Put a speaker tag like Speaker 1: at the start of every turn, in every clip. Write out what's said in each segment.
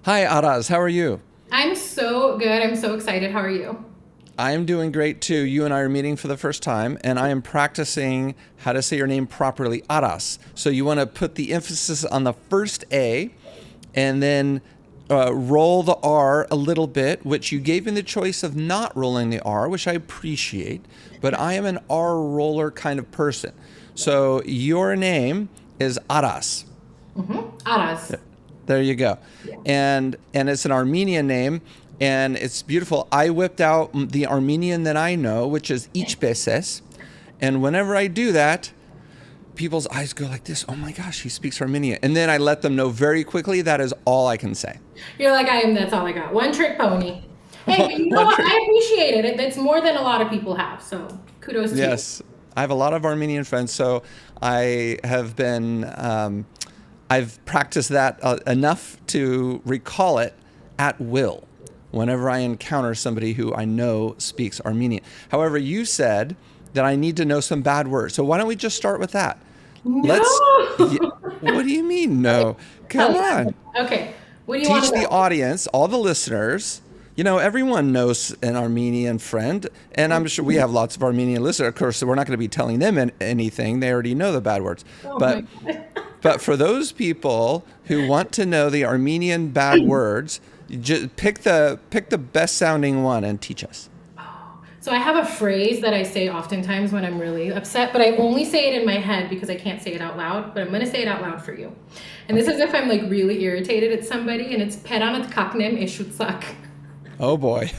Speaker 1: Hi, Araz. How are you?
Speaker 2: I'm so good. I'm so excited. How are you?
Speaker 1: I am doing great too. You and I are meeting for the first time, and I am practicing how to say your name properly, Aras. So you want to put the emphasis on the first A and then roll the R a little bit, which you gave me the choice of not rolling the R, which I appreciate, but I am an R roller kind of person. So your name is Aras.
Speaker 2: Araz.
Speaker 1: There you go.
Speaker 2: Yeah.
Speaker 1: And it's an Armenian name and it's beautiful. I whipped out the Armenian that I know, which is İçbeses. And whenever I do that, people's eyes go like this. Oh my gosh, he speaks Armenian. And then I let them know very quickly that is all I can say.
Speaker 2: You're like, that's all I got. One trick pony. Hey, but you know
Speaker 1: One
Speaker 2: what?
Speaker 1: trick.
Speaker 2: I appreciate it. It's more than a lot of people have. So kudos to you.
Speaker 1: Yes. I have a lot of Armenian friends, so I have been I've practiced that enough to recall it at will whenever I encounter somebody who I know speaks Armenian. However, you said that I need to know some bad words. So why don't we just start with that?
Speaker 2: No.
Speaker 1: Let's. y- What do you mean, no?
Speaker 2: Tell
Speaker 1: Come
Speaker 2: me.
Speaker 1: on.
Speaker 2: Okay. What do you want
Speaker 1: Teach
Speaker 2: to
Speaker 1: the
Speaker 2: know?
Speaker 1: audience, all the listeners. Everyone knows an Armenian friend, and I'm sure we have lots of Armenian listeners. Of course, we're not going to be telling them anything. They already know the bad words.
Speaker 2: Oh my
Speaker 1: But
Speaker 2: God.
Speaker 1: But for those people who want to know the Armenian bad words, just pick the best sounding one and teach us.
Speaker 2: So I have a phrase that I say oftentimes when I'm really upset, but I only say it in my head because I can't say it out loud, but I'm going to say it out loud for you. And this is if I'm like really irritated at somebody, and it's peranat kaknem eshutsak.
Speaker 1: Oh boy.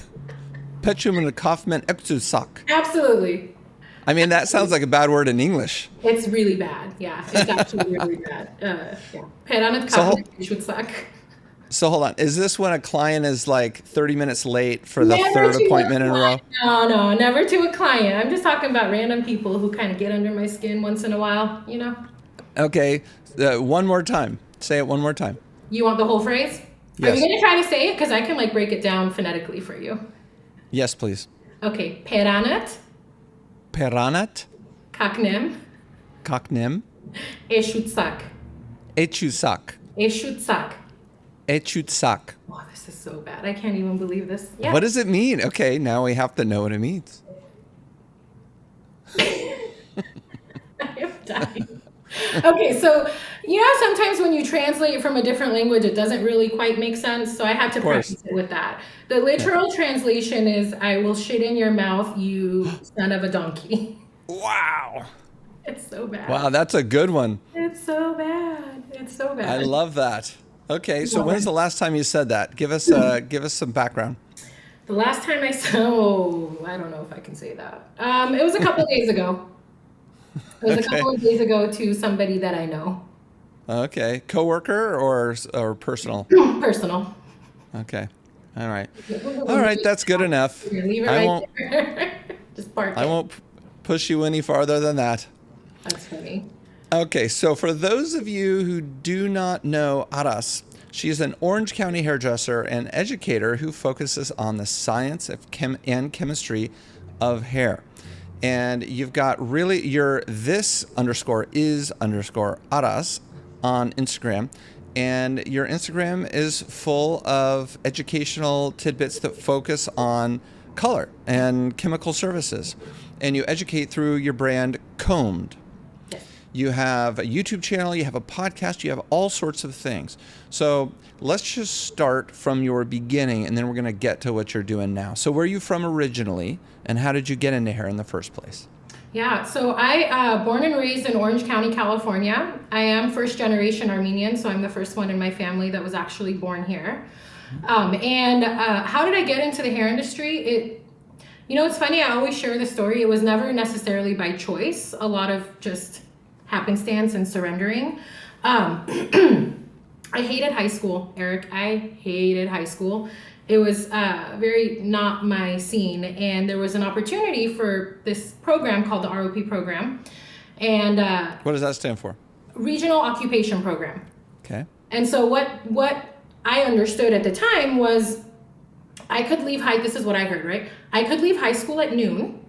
Speaker 1: Pechuman Kaufman Eksusak.
Speaker 2: Absolutely.
Speaker 1: I mean, that sounds like a bad word in English.
Speaker 2: It's really bad. Yeah, it's actually really bad. Yeah. Peranat
Speaker 1: So,
Speaker 2: kaknem eshutsak.
Speaker 1: so hold on. Is this when a client is like 30 minutes late for the
Speaker 2: Never
Speaker 1: third
Speaker 2: to a
Speaker 1: appointment in a row?
Speaker 2: client. No, no, never to a client. I'm just talking about random people who kind of get under my skin once in a while, you know?
Speaker 1: Okay. One more time. Say it one more time.
Speaker 2: You want the whole phrase? Are you
Speaker 1: Yes.
Speaker 2: going to try to say it? Because I can like break it down phonetically for you.
Speaker 1: Yes, please.
Speaker 2: Okay. Peranat
Speaker 1: Peranat
Speaker 2: kaknem
Speaker 1: Kaknem
Speaker 2: eshutsak.
Speaker 1: Echusak.
Speaker 2: Eshutsak.
Speaker 1: Echutsak.
Speaker 2: Oh, this is so bad. I can't even believe this. Yeah.
Speaker 1: What does it mean? Okay, now we have to know what it means.
Speaker 2: I am dying. Okay, so sometimes when you translate from a different language, it doesn't really quite make sense. So I had to
Speaker 1: Of course.
Speaker 2: practice it with that. The
Speaker 1: Yeah.
Speaker 2: literal translation is, "I will shit in your mouth, you son of a donkey."
Speaker 1: Wow.
Speaker 2: It's so bad.
Speaker 1: Wow, that's a good one.
Speaker 2: It's so bad. It's so
Speaker 1: I
Speaker 2: bad.
Speaker 1: love that. Okay, so
Speaker 2: Love
Speaker 1: when's
Speaker 2: it.
Speaker 1: the last time you said that? Give us some background.
Speaker 2: The last time I saw, I don't know if I can say that. It was a couple of days ago. It was a
Speaker 1: Okay.
Speaker 2: couple of days ago to somebody that I know.
Speaker 1: Okay. Coworker or personal?
Speaker 2: Personal.
Speaker 1: Okay. All right. All
Speaker 2: Leave
Speaker 1: right, that's good enough.
Speaker 2: it
Speaker 1: I
Speaker 2: right
Speaker 1: won't
Speaker 2: there. Just park
Speaker 1: I
Speaker 2: it.
Speaker 1: won't push you any farther than that.
Speaker 2: That's funny.
Speaker 1: Okay, so for those of you who do not know Aras, she is an Orange County hairdresser and educator who focuses on the science of and chemistry of hair. And you've got really your this underscore is underscore Aras on Instagram. And your Instagram is full of educational tidbits that focus on color and chemical services. And you educate through your brand Combed.
Speaker 2: Yes.
Speaker 1: You have a YouTube channel, you have a podcast, you have all sorts of things. So let's just start from your beginning and then we're going to get to what you're doing now. So where are you from originally and how did you get into hair in the first place?
Speaker 2: Yeah, so I born and raised in Orange County, California. I am first generation Armenian, so I'm the first one in my family that was actually born here. And how did I get into the hair industry? It's funny, I always share the story. It was never necessarily by choice, a lot of just happenstance and surrendering. I hated high school, Eric. I hated high school. It was very not my scene. And there was an opportunity for this program called the ROP program, and
Speaker 1: What does that stand for?
Speaker 2: Regional Occupation Program.
Speaker 1: Okay.
Speaker 2: And so what I understood at the time was I could leave this is what I heard, right? I could leave high school at noon,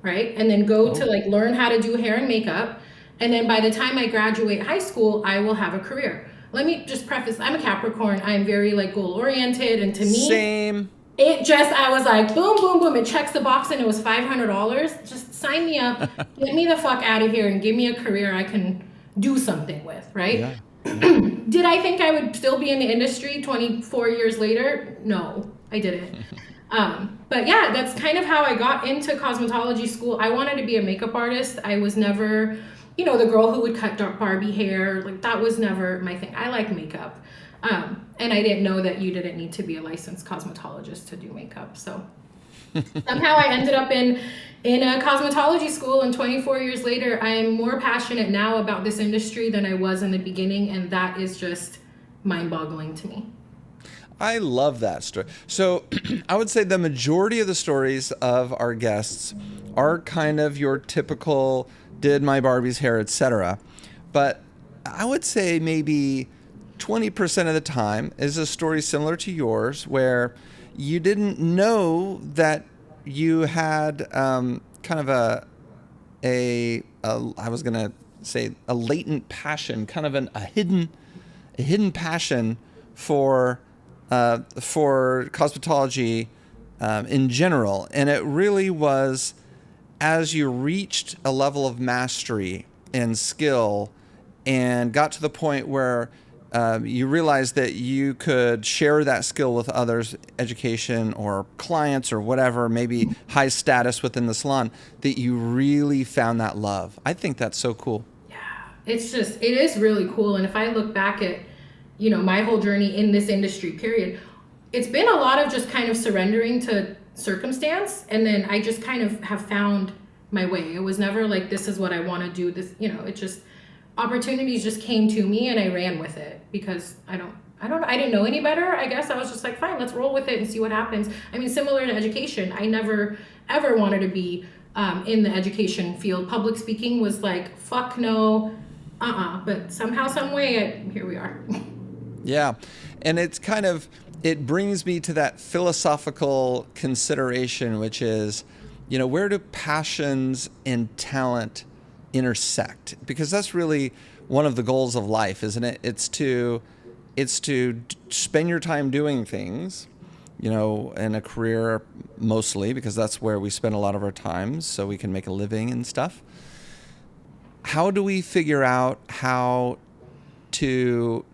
Speaker 2: right? And then go to learn how to do hair and makeup. And then by the time I graduate high school, I will have a career. let me just preface, I'm a Capricorn. I'm very like goal oriented, and to me,
Speaker 1: same.
Speaker 2: It just, I was like, boom, boom, boom. It checks the box, and it was $500. Just sign me up, get me the fuck out of here, and give me a career I can do something with, right?
Speaker 1: Yeah.
Speaker 2: Did I think I would still be in the industry 24 years later? No, I didn't. But yeah, that's kind of how I got into cosmetology school. I wanted to be a makeup artist. I was never, the girl who would cut dark Barbie hair. Like, that was never my thing. I like makeup. And I didn't know that you didn't need to be a licensed cosmetologist to do makeup. So somehow I ended up in a cosmetology school, and 24 years later, I am more passionate now about this industry than I was in the beginning, and that is just mind-boggling to me.
Speaker 1: I love that story. So I would say the majority of the stories of our guests are kind of your typical did my Barbie's hair, etc. But I would say maybe 20% of the time is a story similar to yours, where you didn't know that you had kind of a I was going to say a latent passion, kind of a hidden passion for cosmetology in general. And it really was as you reached a level of mastery and skill and got to the point where you realized that you could share that skill with others, education or clients or whatever, maybe high status within the salon, that you really found that love. I think that's so cool.
Speaker 2: Yeah, it is really cool. And if I look back at, my whole journey in this industry, period, it's been a lot of just kind of surrendering to circumstance. And then I just kind of have found my way. It was never like, this is what I want to do. This, it just, opportunities just came to me and I ran with it because I didn't know any better. I guess I was just like, fine, let's roll with it and see what happens. I mean, similar to education, I never ever wanted to be in the education field. Public speaking was like, fuck no, but somehow, some way, here we are.
Speaker 1: Yeah. And it brings me to that philosophical consideration, which is, where do passions and talent intersect? Because that's really one of the goals of life, isn't it? It's to spend your time doing things, in a career mostly, because that's where we spend a lot of our time so we can make a living and stuff. How do we figure out how to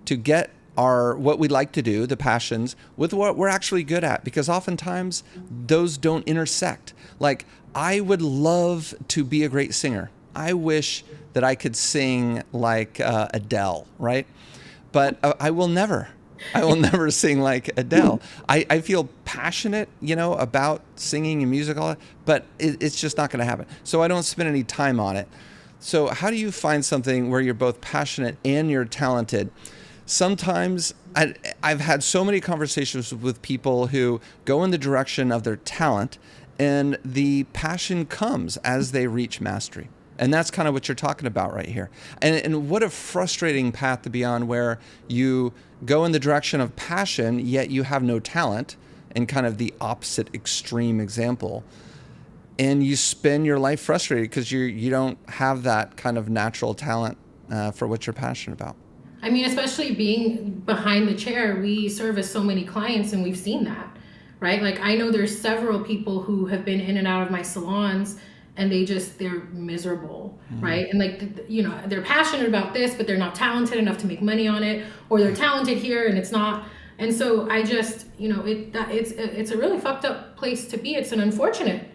Speaker 1: get what we like to do, the passions, with what we're actually good at? Because oftentimes those don't intersect. Like, I would love to be a great singer. I wish that I could sing like Adele, right? But I will never sing like Adele. I feel passionate, about singing and music, all that, but it's just not going to happen. So I don't spend any time on it. So how do you find something where you're both passionate and you're talented? Sometimes I've had so many conversations with people who go in the direction of their talent, and the passion comes as they reach mastery. And that's kind of what you're talking about right here. And what a frustrating path to be on, where you go in the direction of passion, yet you have no talent, and kind of the opposite extreme example. And you spend your life frustrated because you don't have that kind of natural talent for what you're passionate about.
Speaker 2: I mean, especially being behind the chair, we service so many clients, and we've seen that, right? Like, I know there's several people who have been in and out of my salons, and they're miserable, right? And like, they're passionate about this, but they're not talented enough to make money on it, or they're talented here and it's not. And so I just, it's a really fucked up place to be. It's an unfortunate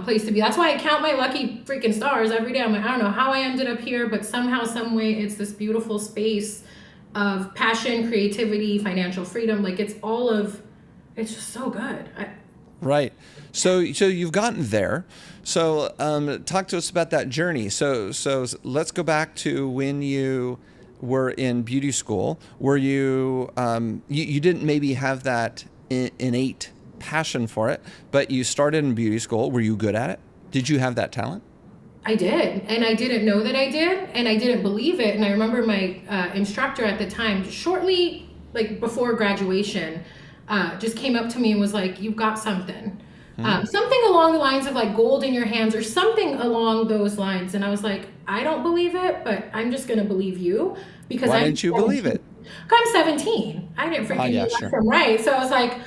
Speaker 2: place to be. That's why I count my lucky freaking stars every day. I'm like, I don't know how I ended up here, but somehow, some way, it's this beautiful space of passion, creativity, financial freedom. Like, it's just so good.
Speaker 1: Right. So you've gotten there. So talk to us about that journey. So let's go back to when you were in beauty school. Were you you didn't maybe have that innate passion for it, but you started in beauty school. Were you good at it? Did you have that talent?
Speaker 2: I did, and I didn't know that I did, and I didn't believe it. And I remember my instructor at the time, shortly like before graduation, just came up to me and was like, "You've got something." Something along the lines of like gold in your hands, or something along those lines. And I was like, I don't believe it, but I'm just going to believe you, because
Speaker 1: Why
Speaker 2: I'm
Speaker 1: didn't you believe
Speaker 2: 17.
Speaker 1: it?
Speaker 2: I'm 17. I didn't
Speaker 1: Oh,
Speaker 2: freaking
Speaker 1: yeah,
Speaker 2: know left
Speaker 1: sure.
Speaker 2: from right. So I was like,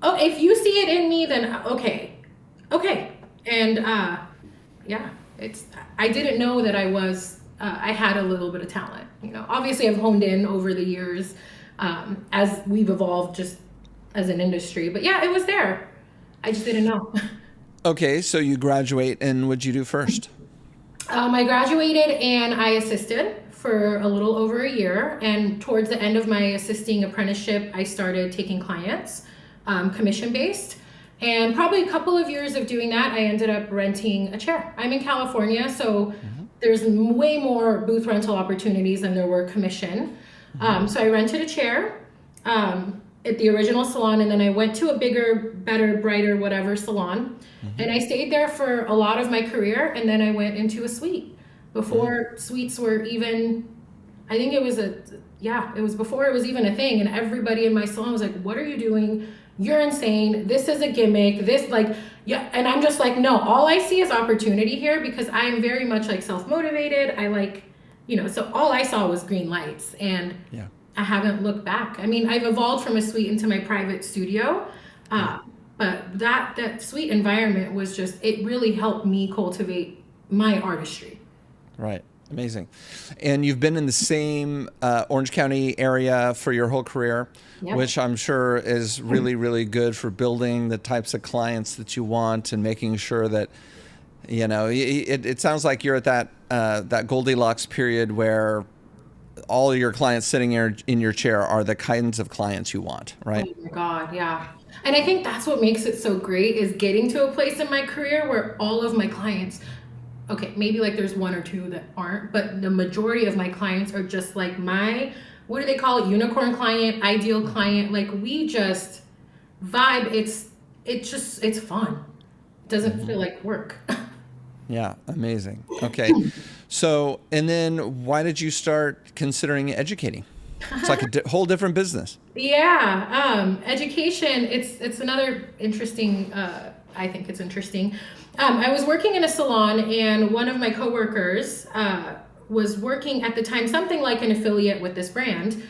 Speaker 2: oh, if you see it in me, then okay, okay. And yeah, I didn't know that I had a little bit of talent. Obviously I've honed in over the years as we've evolved just as an industry. But yeah, it was there. I just didn't know.
Speaker 1: Okay, so you graduate, and what'd you do first?
Speaker 2: I graduated and I assisted for a little over a year. And towards the end of my assisting apprenticeship, I started taking clients, commission based. And probably a couple of years of doing that, I ended up renting a chair. I'm in California, so there's way more booth rental opportunities than there were commission. So I rented a chair at the original salon, and then I went to a bigger, better, brighter, whatever salon. And I stayed there for a lot of my career, and then I went into a suite. Before suites were even, I think it was it was before it was even a thing, and everybody in my salon was like, what are you doing? You're insane. This is a gimmick. Yeah. And I'm just like, no, all I see is opportunity here because I am very much like self-motivated. I like, so all I saw was green lights, and
Speaker 1: Yeah.
Speaker 2: I haven't looked back. I mean, I've evolved from a suite into my private studio. But that suite environment was it really helped me cultivate my artistry.
Speaker 1: Right. Amazing. And you've been in the same Orange County area for your whole career,
Speaker 2: Yep.
Speaker 1: which I'm sure is really, really good for building the types of clients that you want and making sure that, it sounds like you're at that Goldilocks period where all your clients sitting in your chair are the kinds of clients you want, right?
Speaker 2: Oh my God, yeah. And I think that's what makes it so great is getting to a place in my career where all of my clients, okay, maybe like there's one or two that aren't, but the majority of my clients are just like what do they call it? Unicorn client, ideal client. Like we just vibe. It's fun. It doesn't feel like work.
Speaker 1: Yeah, amazing. Okay. So, and then why did you start considering educating? It's like a whole different business.
Speaker 2: Yeah, education. It's another interesting. I think it's interesting. I was working in a salon, and one of my coworkers was working at the time something like an affiliate with this brand,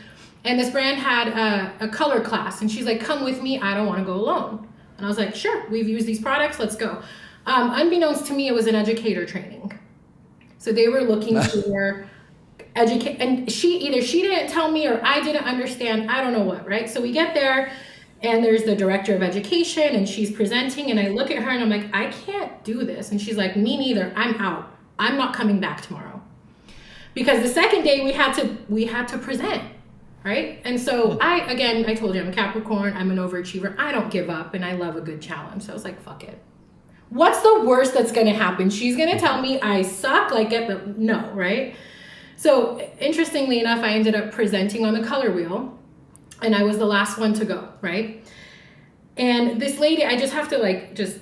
Speaker 2: and this brand had a color class, and she's like, "Come with me. I don't want to go alone." And I was like, "Sure. We've used these products. Let's go." Unbeknownst to me, it was an educator training, so they were looking for. Educate, and she didn't tell me or I didn't understand. I don't know what, right? So we get there, and there's the director of education, and she's presenting, and I look at her and I'm like, I can't do this. And she's like, me neither. I'm out. I'm not coming back tomorrow. Because the second day we had to present, right? And so I told you I'm a Capricorn. I'm an overachiever. I don't give up, and I love a good challenge. So I was like, fuck it. What's the worst that's gonna happen? She's gonna tell me I suck. No, right? So interestingly enough, I ended up presenting on the color wheel, and I was the last one to go, right? And this lady, I just have to just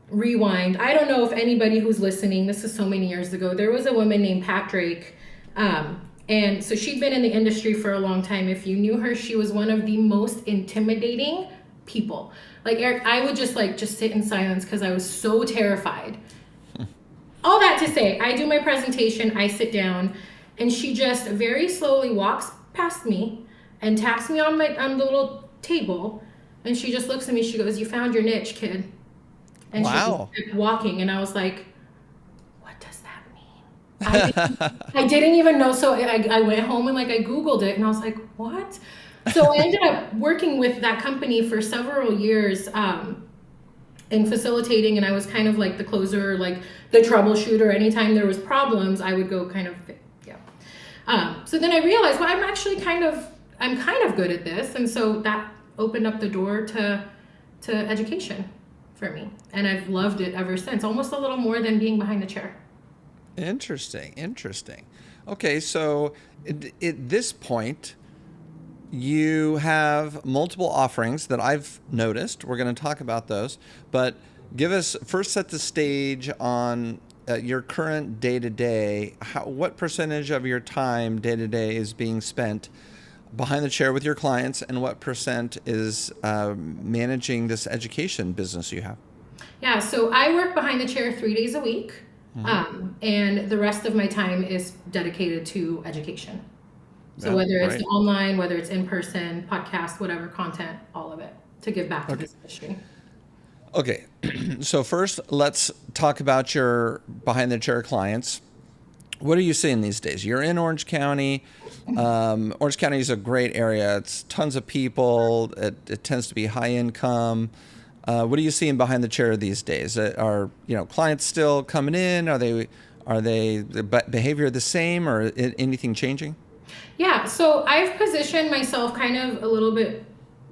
Speaker 2: rewind. I don't know if anybody who's listening, this is so many years ago, there was a woman named Pat Drake. And so she'd been in the industry for a long time. If you knew her, she was one of the most intimidating people. Like Eric, I would just sit in silence because I was so terrified. All that to say, I do my presentation, I sit down, and she just very slowly walks past me and taps me on the little table, and she just looks at me. She goes, "You found your niche, kid." And
Speaker 1: Wow.
Speaker 2: she kept walking, and I was like, "What does that mean?" I didn't even know. So I went home and I Googled it, and I was like, "What?" So I ended up working with that company for several years. In facilitating, and I was kind of like the closer, like the troubleshooter. Anytime there was problems, I would go kind of, so then I realized, well, I'm kind of good at this, and so that opened up the door to education for me, and I've loved it ever since. Almost a little more than being behind the chair.
Speaker 1: Interesting. Okay, so at this point, you have multiple offerings that I've noticed. We're going to talk about those, but set the stage on your current day-to-day. What percentage of your time day-to-day is being spent behind the chair with your clients, and what percent is managing this education business you have?
Speaker 2: Yeah, so I work behind the chair 3 days a week, and the rest of my time is dedicated to education. So
Speaker 1: Yeah,
Speaker 2: whether it's
Speaker 1: right.
Speaker 2: online, whether it's in person, podcast, whatever content, all of it to give back to
Speaker 1: Okay.
Speaker 2: this industry.
Speaker 1: Okay. So first, let's talk about your behind the chair clients. What are you seeing these days? You're in Orange County. Orange County is a great area. It's tons of people. It tends to be high income. What are you seeing behind the chair these days? Are clients still coming in? Are they the behavior the same, or anything changing?
Speaker 2: Yeah, so I've positioned myself kind of a little bit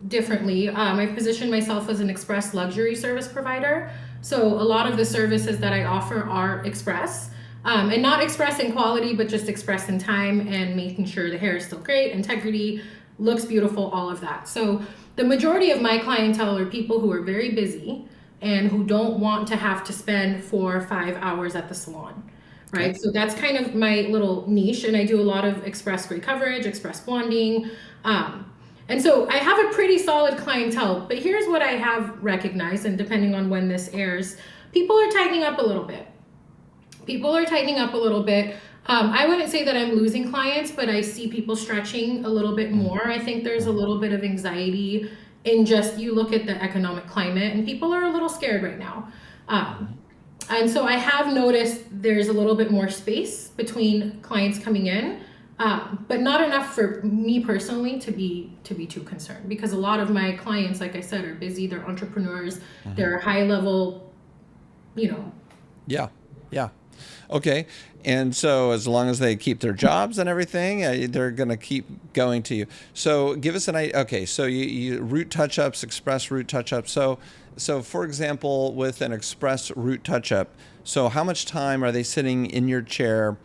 Speaker 2: differently. I've positioned myself as an express luxury service provider. So a lot of the services that I offer are express, and not express in quality, but just express in time and making sure the hair is still great, integrity, looks beautiful, all of that. So the majority of my clientele are people who are very busy and who don't want to have to spend 4 or 5 hours at the salon.
Speaker 1: Okay.
Speaker 2: Right, so that's kind of my little niche, and I do a lot of express gray coverage, express blonding, and so I have a pretty solid clientele. But here's what I have recognized, and depending on when this airs, people are tightening up a little bit. I wouldn't say that I'm losing clients, but I see people stretching a little bit more. I think there's a little bit of anxiety in just, you look at the economic climate, and people are a little scared right now. And so I have noticed there's a little bit more space between clients coming in, but not enough for me personally to be too concerned, because a lot of my clients, like I said, are busy. They're entrepreneurs. They're high level,
Speaker 1: Yeah. Yeah. Okay. And so as long as they keep their jobs and everything, they're going to keep going to you. So give us an idea. Okay. So you root touch-ups, express root touch-ups. So for example, with an express root touch-up, so how much time are they sitting in your chair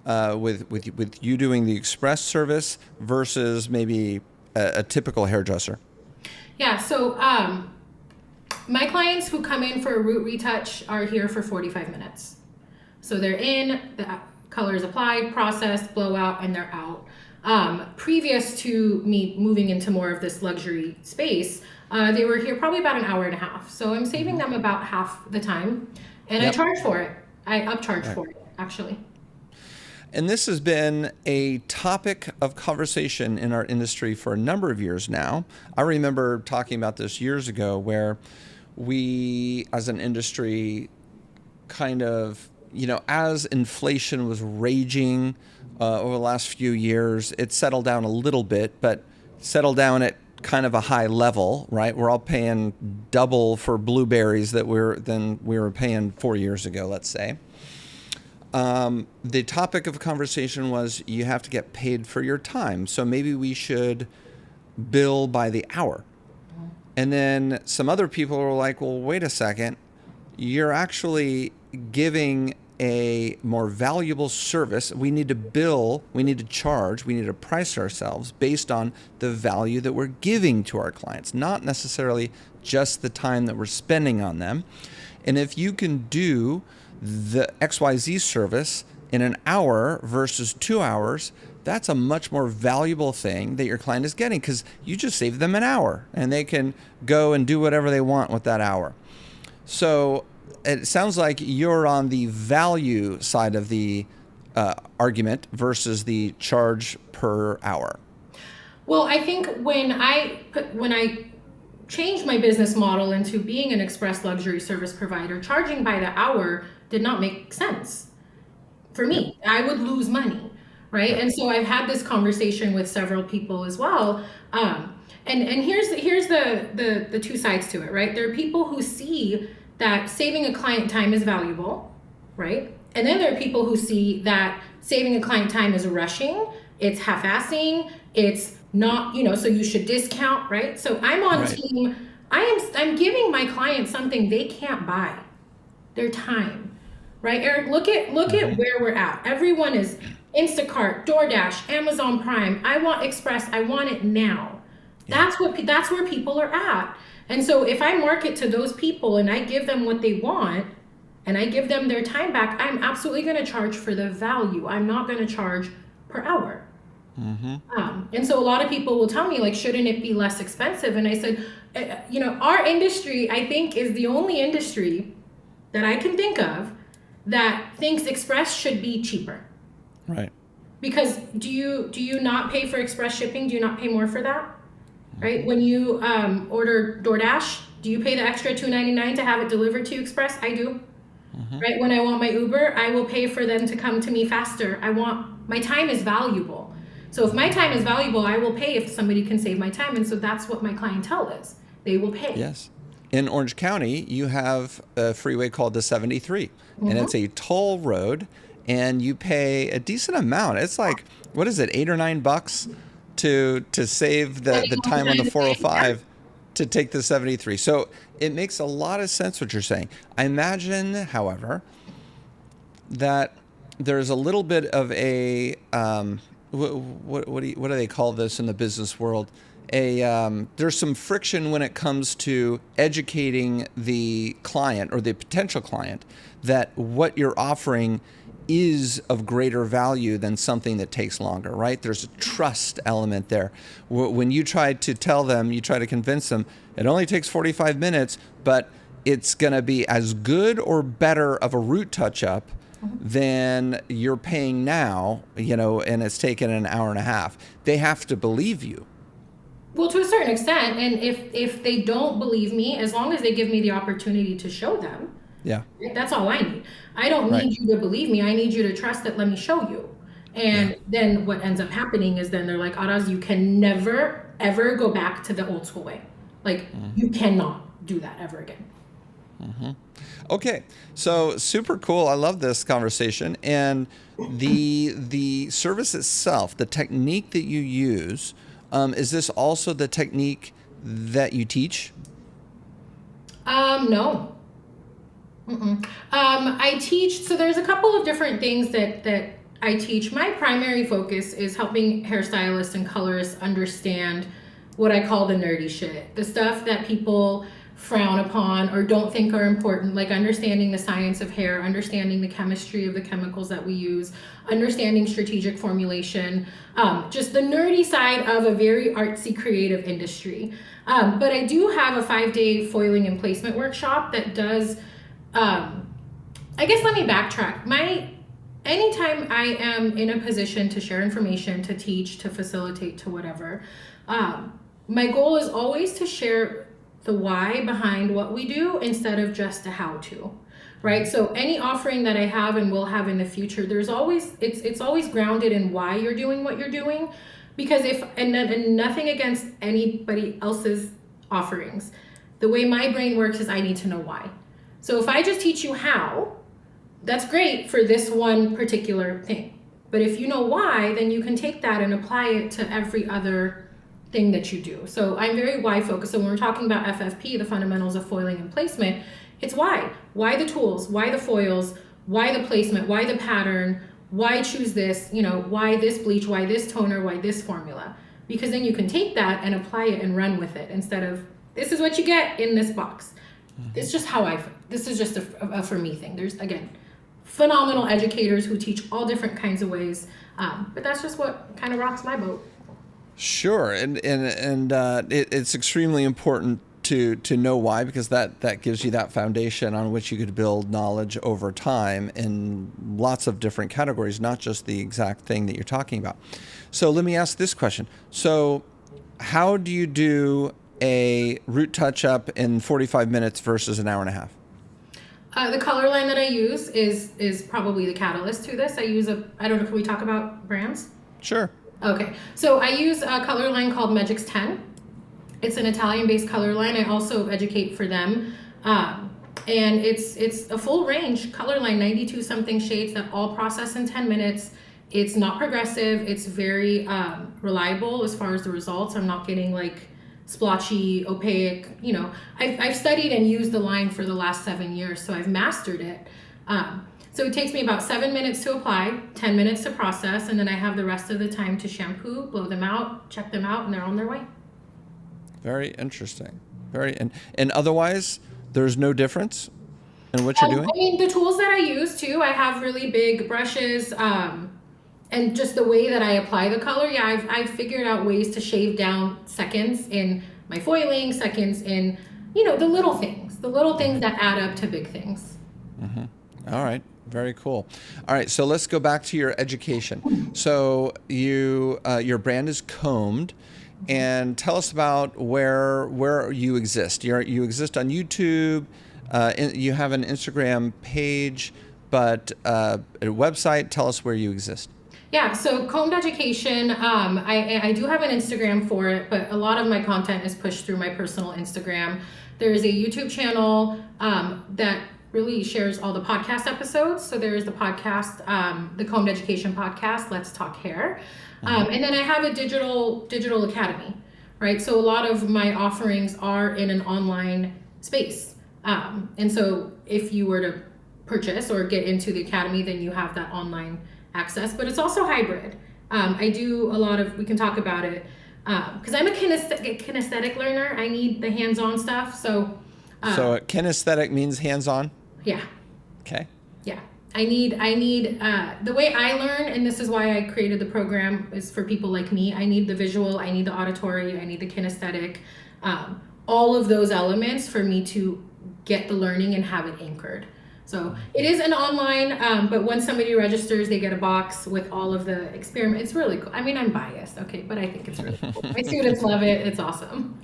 Speaker 1: with you doing the express service versus maybe a typical hairdresser?
Speaker 2: Yeah. So my clients who come in for a root retouch are here for 45 minutes. So they're in, the color is applied, processed, blowout, and they're out. Previous to me moving into more of this luxury space, they were here probably about an hour and a half. So I'm saving them about half the time, and I
Speaker 1: Yep.
Speaker 2: charge for it. I upcharge
Speaker 1: Right.
Speaker 2: for it, actually.
Speaker 1: And this has been a topic of conversation in our industry for a number of years now. I remember talking about this years ago, where we, as an industry, kind of, as inflation was raging over the last few years, it settled down a little bit, but settled down at kind of a high level, right? We're all paying double for blueberries than we were paying 4 years ago, let's say. The topic of conversation was, you have to get paid for your time. So maybe we should bill by the hour. And then some other people were like, well, wait a second. You're actually giving a more valuable service. We need to bill, we need to charge, we need to price ourselves based on the value that we're giving to our clients, not necessarily just the time that we're spending on them. And if you can do the XYZ service in an hour versus 2 hours, that's a much more valuable thing that your client is getting, because you just saved them an hour and they can go and do whatever they want with that hour. So it sounds like you're on the value side of the argument versus the charge per hour.
Speaker 2: Well, I think when I changed my business model into being an express luxury service provider, charging by the hour did not make sense for me. I would lose money, right? And so I've had this conversation with several people as well. And here's the two sides to it, right? There are people who see that saving a client time is valuable, right? And then there are people who see that saving a client time is rushing, it's half-assing, it's not, so you should discount, right? So I'm on
Speaker 1: Right.
Speaker 2: team, I'm giving my clients something they can't buy, their time, right? Eric, look at where we're at. Everyone is Instacart, DoorDash, Amazon Prime. I want Express, I want it now.
Speaker 1: Yeah.
Speaker 2: That's where people are at. And so if I market to those people and I give them what they want and I give them their time back, I'm absolutely going to charge for the value. I'm not going to charge per hour. And so a lot of people will tell me, like, shouldn't it be less expensive? And I said, our industry, I think, is the only industry that I can think of that thinks express should be cheaper.
Speaker 1: Right.
Speaker 2: Because do you not pay for express shipping? Do you not pay more for that? Right? When you order DoorDash, do you pay the extra $2.99 to have it delivered to you express? I do. Right? When I want my Uber, I will pay for them to come to me faster. My time is valuable. So if my time is valuable, I will pay if somebody can save my time. And so that's what my clientele is. They will pay.
Speaker 1: Yes. In Orange County, you have a freeway called the 73, and it's a toll road, and you pay a decent amount. It's like, what is it, $8 or $9 to save the time on the 405 to take the 73. So it makes a lot of sense what you're saying. I imagine, however, that there's a little bit of a what do they call this in the business world? There's some friction when it comes to educating the client or the potential client that what you're offering is of greater value than something that takes longer, right? There's a trust element there. When you try to tell them, you try to convince them, it only takes 45 minutes, but it's going to be as good or better of a root touch-up than you're paying now, and it's taken an hour and a half. They have to believe you.
Speaker 2: Well, to a certain extent, and if they don't believe me, as long as they give me the opportunity to show them,
Speaker 1: yeah,
Speaker 2: that's all I need. I don't need you to believe me. I need you to trust it. Let me show you. And then what ends up happening is then they're like, Araz, you can never, ever go back to the old school way. Like, you cannot do that ever again.
Speaker 1: Okay, so super cool. I love this conversation. And the service itself, the technique that you use, is this also the technique that you teach?
Speaker 2: No. I teach, so there's a couple of different things that I teach. My primary focus is helping hairstylists and colorists understand what I call the nerdy shit, the stuff that people frown upon or don't think are important, like understanding the science of hair, understanding the chemistry of the chemicals that we use, understanding strategic formulation, just the nerdy side of a very artsy creative industry. But I do have a 5-day foiling and placement workshop that does, I guess let me backtrack. Anytime I am in a position to share information, to teach, to facilitate, to whatever, my goal is always to share the why behind what we do instead of just a how to, right? So any offering that I have and will have in the future, it's always grounded in why you're doing what you're doing, because and nothing against anybody else's offerings. The way my brain works is I need to know why. So if I just teach you how, that's great for this one particular thing. But if you know why, then you can take that and apply it to every other thing that you do. So I'm very why focused. So when we're talking about FFP, the fundamentals of foiling and placement, it's why. Why the tools, why the foils, why the placement, why the pattern, why choose this, why this bleach, why this toner, why this formula. Because then you can take that and apply it and run with it instead of, this is what you get in this box. It's just this is just a for me thing. There's, again, phenomenal educators who teach all different kinds of ways. But that's just what kind of rocks my boat.
Speaker 1: Sure, and it's extremely important to know why, because that gives you that foundation on which you could build knowledge over time in lots of different categories, not just the exact thing that you're talking about. So let me ask this question. So how do you do a root touch-up in 45 minutes versus an hour and a half?
Speaker 2: The color line that I use is probably the catalyst to this. I don't know, can we talk about brands?
Speaker 1: Sure.
Speaker 2: Okay, so I use a color line called Magix 10. It's an Italian-based color line. I also educate for them. And it's a full range color line, 92 something shades that all process in 10 minutes. It's not progressive. It's very reliable as far as the results. I'm not getting like splotchy, opaque, I've studied and used the line for the last 7 years, so I've mastered it. So it takes me about 7 minutes to apply, 10 minutes to process, and then I have the rest of the time to shampoo, blow them out, check them out, and they're on their way.
Speaker 1: Very interesting. And otherwise, there's no difference in what you're doing?
Speaker 2: I mean, the tools that I use too, I have really big brushes, and just the way that I apply the color, I've figured out ways to shave down seconds in my foiling, seconds in, the little things that add up to big things.
Speaker 1: All right. Very cool. All right, so let's go back to your education. So your brand is Combed, and tell us about where you exist. You exist on YouTube. You have an Instagram page, but a website. Tell us where you exist.
Speaker 2: Yeah, so Combed Education, I do have an Instagram for it, but a lot of my content is pushed through my personal Instagram. There's a YouTube channel that really shares all the podcast episodes. So there is the podcast, the Combed Education podcast, Let's Talk Hair. And then I have a digital academy, right? So a lot of my offerings are in an online space. And so if you were to purchase or get into the academy, then you have that online access, but it's also hybrid. I do a lot of, we can talk about it, because I'm a kinesthetic learner. I need the hands-on stuff. So
Speaker 1: kinesthetic means hands-on?
Speaker 2: Yeah.
Speaker 1: Okay.
Speaker 2: Yeah. I need the way I learn, and this is why I created the program, is for people like me. I need the visual, I need the auditory, I need the kinesthetic, all of those elements for me to get the learning and have it anchored. So it is an online, but when somebody registers, they get a box with all of the experiment. It's really cool. I mean, I'm biased, okay, but I think it's really cool. My students love it. It's awesome.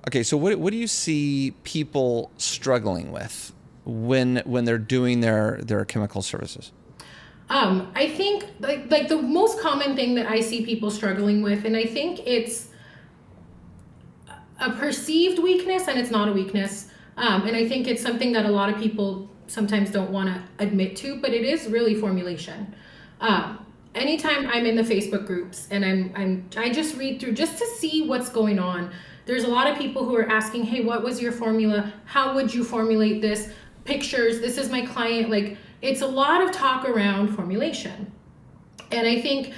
Speaker 1: Okay, so what do you see people struggling with when they're doing their chemical services?
Speaker 2: I think like the most common thing that I see people struggling with, and I think it's a perceived weakness, and it's not a weakness. And I think it's something that a lot of people sometimes don't want to admit to, but it is really formulation. Anytime I'm in the Facebook groups and I just read through just to see what's going on. There's a lot of people who are asking, hey, what was your formula? How would you formulate this? Pictures, this is my client. Like, it's a lot of talk around formulation. And I think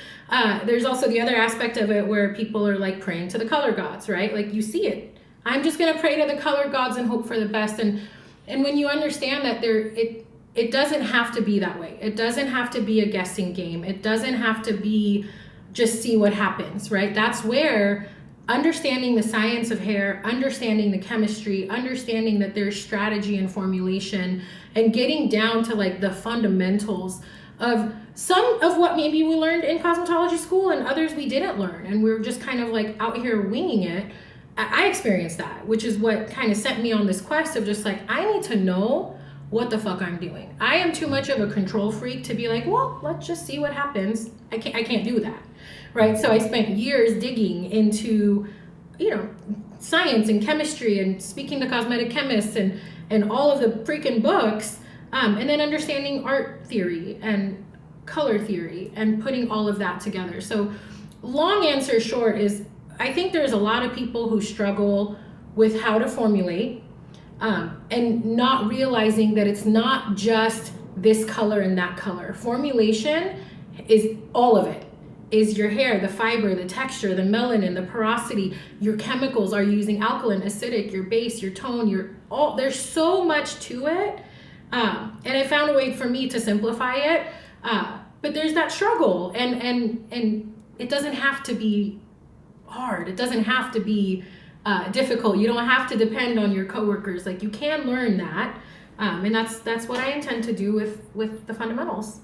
Speaker 2: there's also the other aspect of it where people are like praying to the color gods, right? Like, you see it. I'm just going to pray to the color gods and hope for the best. And when you understand that it doesn't have to be that way. It doesn't have to be a guessing game. It doesn't have to be just see what happens, right? That's where understanding the science of hair, understanding the chemistry, understanding that there's strategy and formulation, and getting down to like the fundamentals of some of what maybe we learned in cosmetology school and others we didn't learn. And we're just kind of like out here winging it. I experienced that, which is what kind of sent me on this quest of just like, I need to know what the fuck I'm doing. I am too much of a control freak to be like, well, let's just see what happens. I can't do that, right? So I spent years digging into, science and chemistry and speaking to cosmetic chemists and all of the freaking books, and then understanding art theory and color theory and putting all of that together. So long answer short is, I think there's a lot of people who struggle with how to formulate, and not realizing that it's not just this color and that color. Formulation is all of it. Is your hair, the fiber, the texture, the melanin, the porosity, your chemicals. Are you using alkaline, acidic, your base, your tone, there's so much to it. And I found a way for me to simplify it. But there's that struggle, and it doesn't have to be hard. It doesn't have to be difficult. You don't have to depend on your coworkers. Like, you can learn that, and that's what I intend to do with the fundamentals.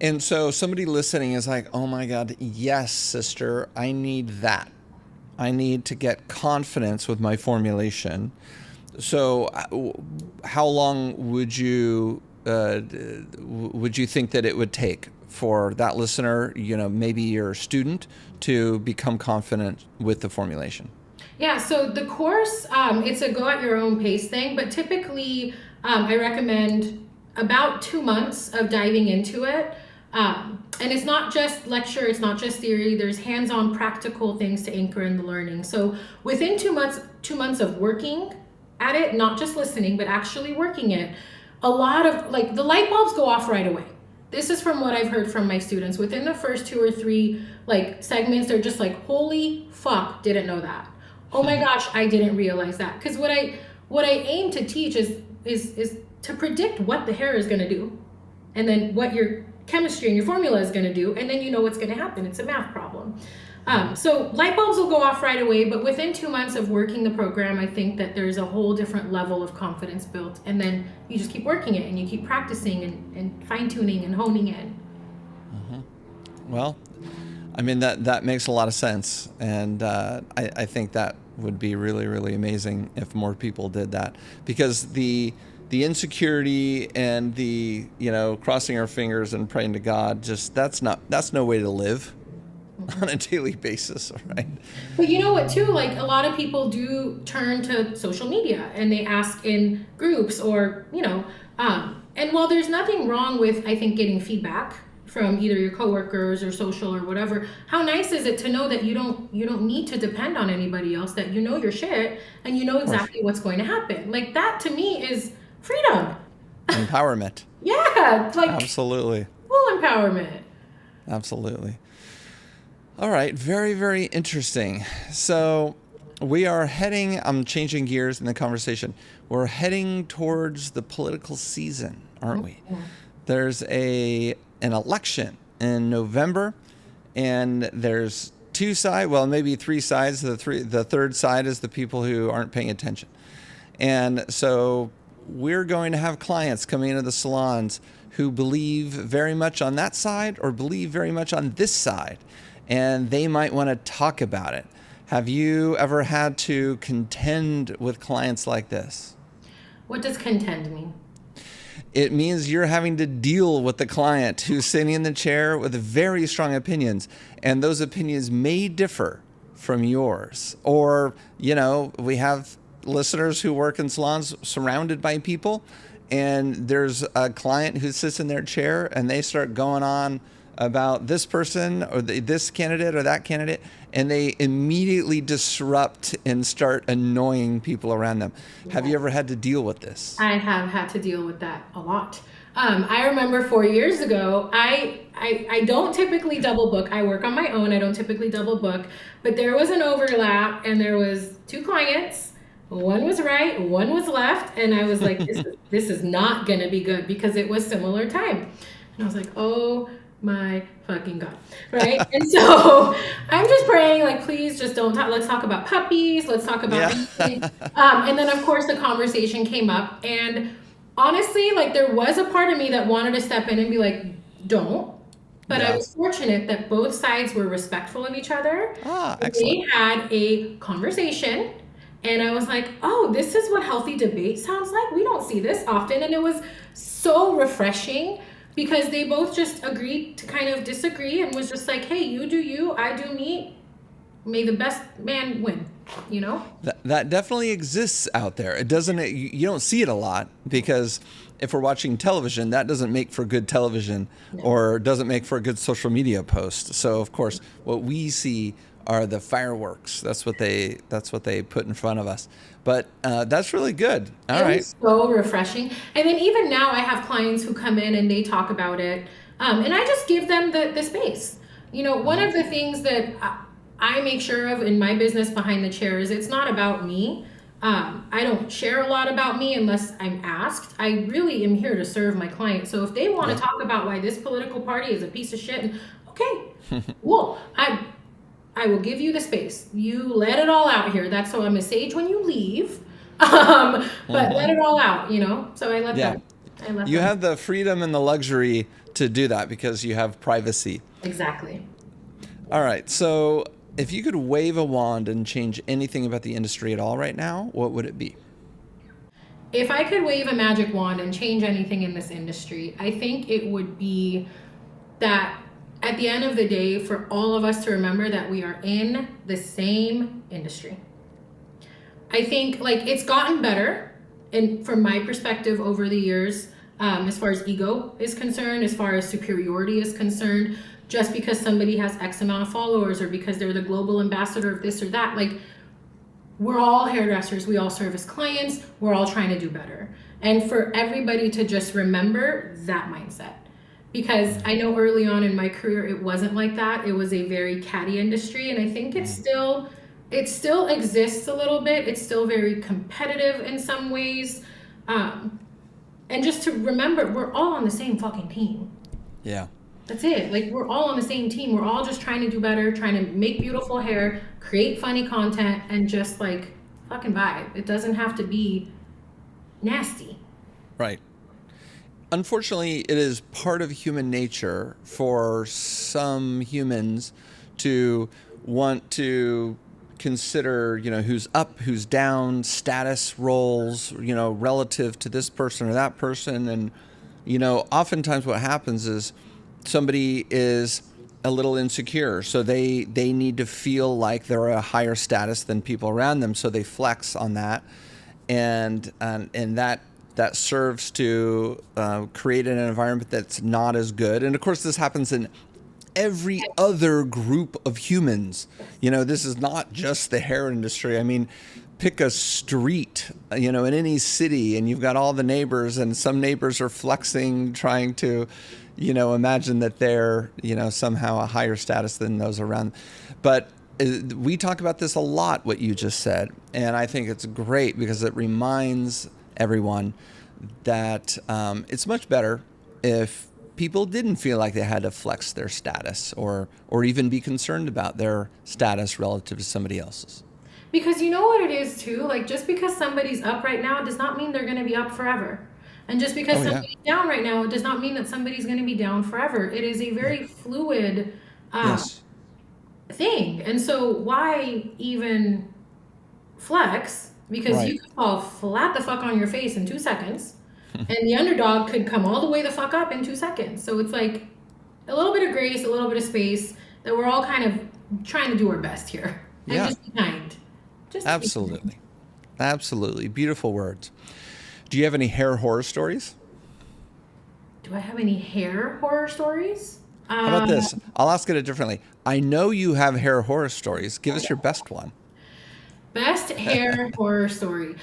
Speaker 1: And so somebody listening is like, oh my God, yes, sister, I need that. I need to get confidence with my formulation. So how long would you think that it would take for that listener, maybe your student, to become confident with the formulation?
Speaker 2: Yeah, so the course, it's a go at your own pace thing, but typically I recommend about 2 months of diving into it. And it's not just lecture, it's not just theory, there's hands-on practical things to anchor in the learning. So within 2 months of working at it, not just listening, but actually working it, a lot of the light bulbs go off right away. This is from what I've heard from my students. Within the first 2 or 3 segments, they're just like, holy fuck, didn't know that. Oh my gosh, I didn't realize that. Because what I aim to teach is to predict what the hair is gonna do, and then what your chemistry and your formula is gonna do, and then you know what's gonna happen. It's a math problem. So light bulbs will go off right away, but within 2 months of working the program, I think that there's a whole different level of confidence built. And then you just keep working it and you keep practicing and fine tuning and honing in.
Speaker 1: Well, I mean, that makes a lot of sense. And I think that would be really, really amazing if more people did that, because the insecurity and the, crossing our fingers and praying to God, that's no way to live on a daily basis, right?
Speaker 2: But you know what too, like a lot of people do turn to social media and they ask in groups or, and while there's nothing wrong with, I think, getting feedback from either your coworkers or social or whatever, how nice is it to know that you don't need to depend on anybody else, that you know your shit and you know exactly what's going to happen. Like that to me is freedom.
Speaker 1: Empowerment.
Speaker 2: Yeah, like
Speaker 1: absolutely.
Speaker 2: Full empowerment.
Speaker 1: Absolutely. All right, very, very interesting. So we are heading, I'm changing gears in the conversation. We're heading towards the political season, aren't we? There's an election in November, and there's two sides, well, maybe three sides. The third side is the people who aren't paying attention. And so we're going to have clients coming into the salons who believe very much on that side or believe very much on this side, and they might want to talk about it. Have you ever had to contend with clients like this?
Speaker 2: What does contend mean?
Speaker 1: It means you're having to deal with the client who's sitting in the chair with very strong opinions, and those opinions may differ from yours. Or, we have listeners who work in salons surrounded by people, and there's a client who sits in their chair and they start going on about this person or this candidate or that candidate, and they immediately disrupt and start annoying people around them. Yeah. Have you ever had to deal with this?
Speaker 2: I have had to deal with that a lot. I remember 4 years ago, I don't typically double book. I work on my own. I don't typically double book, but there was an overlap and there was two clients. One was right, one was left. And I was like, this is not going to be good, because it was similar time. And I was like, oh my fucking God. Right. And so I'm just praying, like, please just don't talk. Let's talk about puppies. Let's talk about anything. And then of course the conversation came up, and honestly, like, there was a part of me that wanted to step in and be like, don't. But I was fortunate that both sides were respectful of each other.
Speaker 1: Excellent.
Speaker 2: They had a conversation, and I was like, oh, this is what healthy debate sounds like. We don't see this often. And it was so refreshing, because they both just agreed to kind of disagree and was just like, hey, you do you, I do me. May the best man win, That
Speaker 1: definitely exists out there. It doesn't, you don't see it a lot, because if we're watching television, that doesn't make for good television or doesn't make for a good social media post. So of course, what we see are the fireworks. That's what they put in front of us. But that's really good. All right.
Speaker 2: It's so refreshing. And then even now I have clients who come in and they talk about it. And I just give them the space. One of the things that I make sure of in my business behind the chair is it's not about me. I don't share a lot about me unless I'm asked. I really am here to serve my client. So if they want to talk about why this political party is a piece of shit, okay, well, I will give you the space. You let it all out here. That's so I'm a sage when you leave. But let it all out, So I let them.
Speaker 1: You have the freedom and the luxury to do that because you have privacy.
Speaker 2: Exactly.
Speaker 1: All right. So if you could wave a wand and change anything about the industry at all right now, what would it be?
Speaker 2: If I could wave a magic wand and change anything in this industry, I think it would be that at the end of the day, for all of us to remember that we are in the same industry. I think, like, it's gotten better, and from my perspective over the years, as far as ego is concerned, as far as superiority is concerned, just because somebody has X amount of followers or because they're the global ambassador of this or that, like, we're all hairdressers, we all service clients, we're all trying to do better. And for everybody to just remember that mindset. Because I know early on in my career, it wasn't like that. It was a very catty industry. And I think it still exists a little bit. It's still very competitive in some ways. And just to remember, we're all on the same fucking team.
Speaker 1: Yeah.
Speaker 2: That's it. Like, we're all on the same team. We're all just trying to do better, trying to make beautiful hair, create funny content, and just like fucking vibe. It doesn't have to be nasty.
Speaker 1: Right. Unfortunately, it is part of human nature for some humans to want to consider, who's up, who's down, status roles, relative to this person or that person. And, oftentimes what happens is somebody is a little insecure. So they need to feel like they're a higher status than people around them. So they flex on that. And that serves to create an environment that's not as good. And of course, this happens in every other group of humans. This is not just the hair industry. I mean, pick a street, in any city, and you've got all the neighbors, and some neighbors are flexing, trying to, imagine that they're, somehow a higher status than those around. But we talk about this a lot, what you just said, and I think it's great because it reminds everyone that it's much better if people didn't feel like they had to flex their status or even be concerned about their status relative to somebody else's.
Speaker 2: Because you know what it is too? Like, just because somebody's up right now does not mean they're going to be up forever. And just because somebody's down right now does not mean that somebody's going to be down forever. It is a very fluid thing. And so why even flex? Because you could fall flat the fuck on your face in 2 seconds. And the underdog could come all the way the fuck up in 2 seconds. So it's like a little bit of grace, a little bit of space, that we're all kind of trying to do our best here. And just be kind.
Speaker 1: Absolutely. Absolutely. Beautiful words. Do you have any hair horror stories?
Speaker 2: Do I have any hair horror stories?
Speaker 1: How about this? I'll ask it differently. I know you have hair horror stories. Give us your best one.
Speaker 2: Best hair horror story.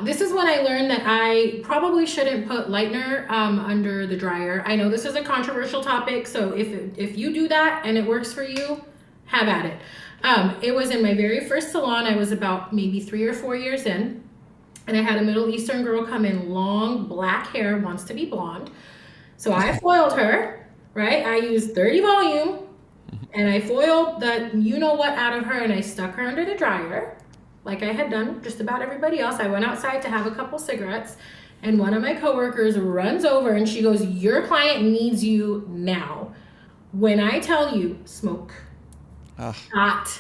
Speaker 2: This is when I learned that I probably shouldn't put lightener under the dryer. I know this is a controversial topic, so if you do that and it works for you, have at it. It was in my very first salon. I was about maybe 3 or 4 years in, and I had a Middle Eastern girl come in, long black hair, wants to be blonde. So I foiled her, right? I used 30 volume, and I foiled the you-know-what out of her, and I stuck her under the dryer, like I had done just about everybody else. I went outside to have a couple cigarettes, and one of my coworkers runs over, and she goes, "Your client needs you now." When I tell you, smoke, hot,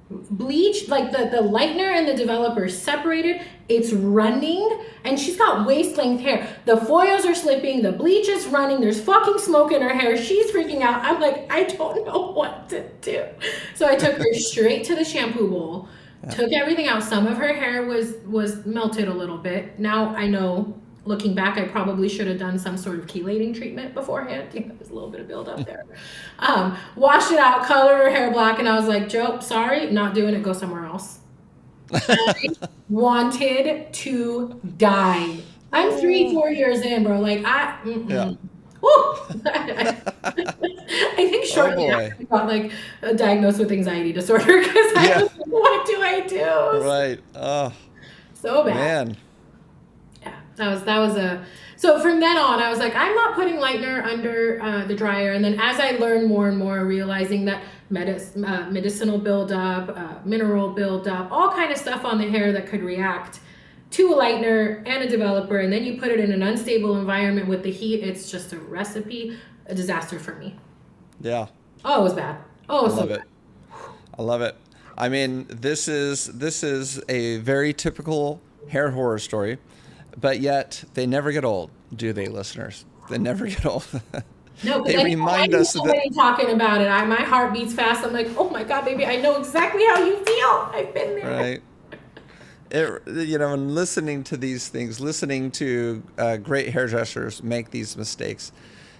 Speaker 2: bleach, like the lightener and the developer separated, it's running, and she's got waist-length hair. The foils are slipping, the bleach is running, there's fucking smoke in her hair. She's freaking out. I'm like, I don't know what to do. So I took her straight to the shampoo bowl, took everything out. Some of her hair was melted a little bit. Now I know, looking back, I probably should have done some sort of chelating treatment beforehand. There's a little bit of buildup there. Washed it out, colored her hair black, and I was like, "Joe, sorry, not doing it. Go somewhere else." I wanted to die. I'm 3-4 years in, bro. Like I think shortly after I got like diagnosed with anxiety disorder because I was like, what do I do?
Speaker 1: Right. Oh,
Speaker 2: so bad.
Speaker 1: Man.
Speaker 2: Yeah, that was a. So from then on, I was like, I'm not putting lightener under the dryer. And then as I learned more and more, realizing that medicinal buildup, mineral buildup, all kind of stuff on the hair that could react to a lightener and a developer, and then you put it in an unstable environment with the heat, it's just a recipe, a disaster for me.
Speaker 1: Yeah.
Speaker 2: Oh, it was bad. Oh, it was
Speaker 1: I love it. I love it. I mean, this is a very typical hair horror story, but yet they never get old, do they, listeners? They never get old.
Speaker 2: No,
Speaker 1: they remind us
Speaker 2: that talking about it. My heart beats fast. I'm like, oh my God, baby, I know exactly how you feel. I've been there.
Speaker 1: Right. And listening to these things, listening to great hairdressers make these mistakes,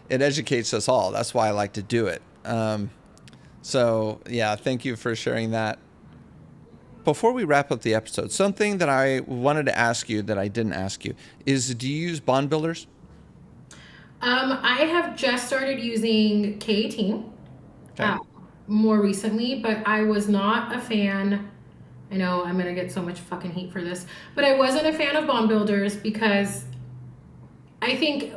Speaker 1: it educates us all. That's why I like to do it. So, yeah, thank you for sharing that. Before we wrap up the episode, something that I wanted to ask you that I didn't ask you is, do you use bond builders?
Speaker 2: I have just started using K18 more recently, but I was not a fan. I know I'm going to get so much fucking heat for this, but I wasn't a fan of bond builders because I think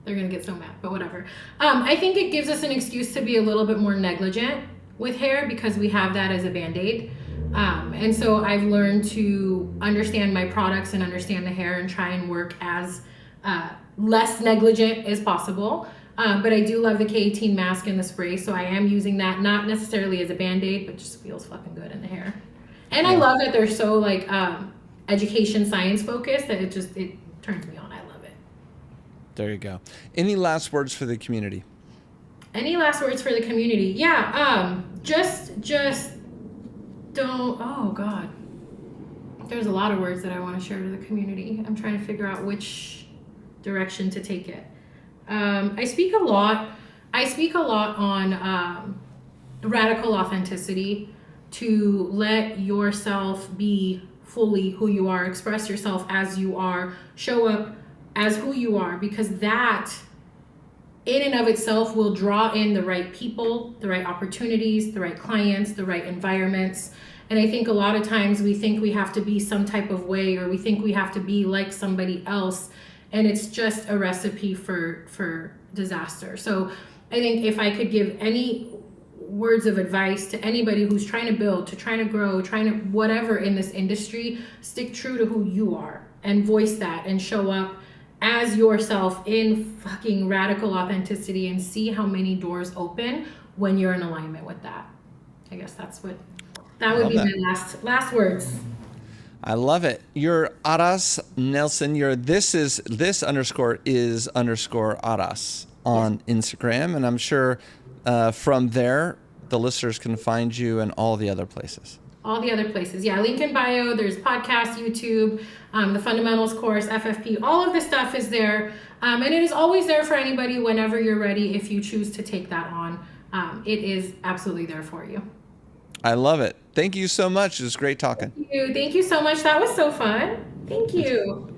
Speaker 2: They're going to get so mad, but whatever. I think it gives us an excuse to be a little bit more negligent with hair because we have that as a Band-Aid. And so I've learned to understand my products and understand the hair and try and work as less negligent as possible. But I do love the K18 mask and the spray, so I am using that, not necessarily as a Band-Aid, but just feels fucking good in the hair. And I love that they're so like education science focused that it turns me on. I love it.
Speaker 1: There you go. Any last words for the community?
Speaker 2: Any last words for the community? Yeah, just don't, oh God. There's a lot of words that I want to share to the community. I'm trying to figure out which direction to take it. I speak a lot on radical authenticity, to let yourself be fully who you are, express yourself as you are, show up as who you are, because that in and of itself will draw in the right people, the right opportunities, the right clients, the right environments. And I think a lot of times we think we have to be some type of way, or we think we have to be like somebody else, and it's just a recipe for disaster. So I think if I could give any words of advice to anybody who's trying to build, to trying to grow, trying to whatever in this industry, stick true to who you are and voice that and show up as yourself in fucking radical authenticity, and see how many doors open when you're in alignment with that. I guess that would be my last words.
Speaker 1: I love it. You're Araz Nelson. You're this underscore is underscore Araz on Instagram, and I'm sure from there the listeners can find you in all the other places.
Speaker 2: All the other places. Yeah, link in bio. There's podcast, YouTube, the fundamentals course, FFP. All of the stuff is there. And it is always there for anybody whenever you're ready, if you choose to take that on. It is absolutely there for you.
Speaker 1: I love it. Thank you so much. It was great talking.
Speaker 2: Thank you so much. That was so fun. Thank you.